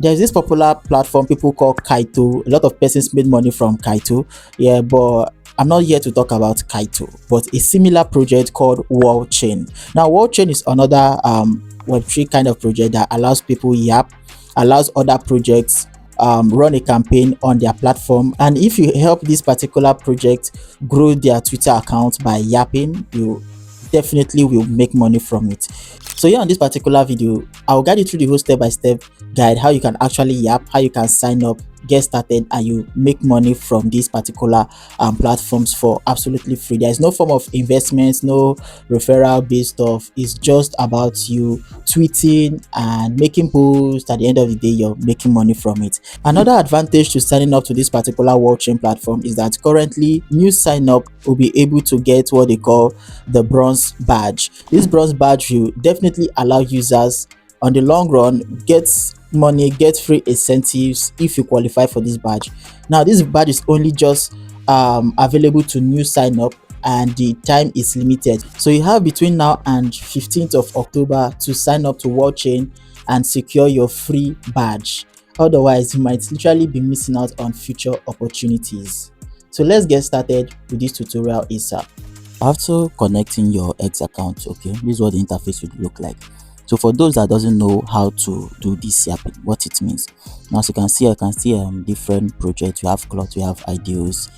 There's this popular platform people call Kaito. A lot of persons made money from Kaito. Yeah, but I'm not here to talk about Kaito, but a similar project called wallchain. Now, wallchain is another Web3 kind of project that allows people yap, allows other projects run a campaign on their platform. And if you help this particular project grow their Twitter account by yapping, you definitely will make money from it. So here on this particular video, I'll guide you through the whole step-by-step guide, how you can actually yap, how you can sign up, get started, and you make money from these particular platforms for absolutely free. There's no form of investments, no referral based stuff. It's just about you tweeting and making posts. At the end of the day, you're making money from it. Another advantage to signing up to this particular wallchain platform is that currently new sign up will be able to get what they call the bronze badge. This bronze badge will definitely allow users on the long run get money, get free incentives if you qualify for this badge. Now this badge is only just available to new sign up, and the time is limited, so you have between now and 15th of October to sign up to wallchain and secure your free badge. Otherwise you might literally be missing out on future opportunities. So let's get started with this tutorial ASAP. After connecting your X account, okay, this is what the interface would look like. So for those that doesn't know how to do this yapping, what it means, now as you can see, I can see different projects. We have cloth, we have ideals,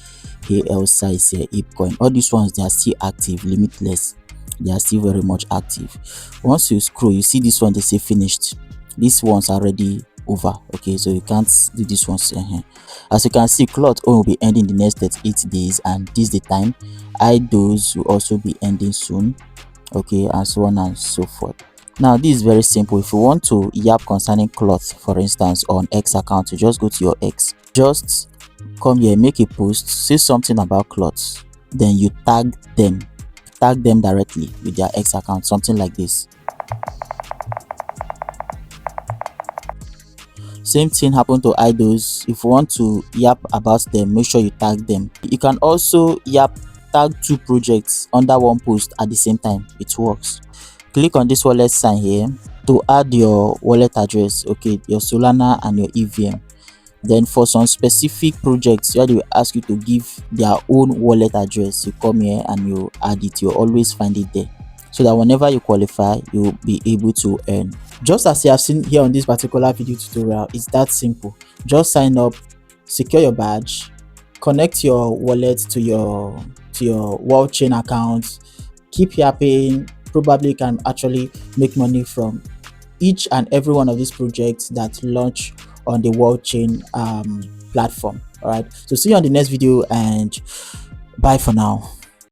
AL size here, Ipcoin. All these ones, they are still active, limitless. They are still very much active. Once you scroll, you see this one, they say finished. These ones are already over. Okay, so you can't do this ones. As you can see, cloth will be ending the next 38 days, and this is the time. Idols will also be ending soon. Okay, and so on and so forth. Now this is very simple. If you want to yap concerning cloth, for instance, on X account, you just go to your X, just come here, make a post, say something about clothes, then you tag them directly with their X account, something like this. Same thing happened to idols. If you want to yap about them, make sure you tag them. You can also tag two projects under one post at the same time. It works. Click on this wallet sign here to add your wallet address, okay, your Solana and your EVM. Then for some specific projects where they will ask you to give their own wallet address, you come here and you add it. You'll always find it there, so that whenever you qualify, you'll be able to earn. Just as you have seen here on this particular video tutorial, it's that simple. Just sign up, secure your badge, connect your wallet to your wallchain account, keep yapping. Probably you can actually make money from each and every one of these projects that launch on the wallchain platform. All right, so see you on the next video, and bye for now.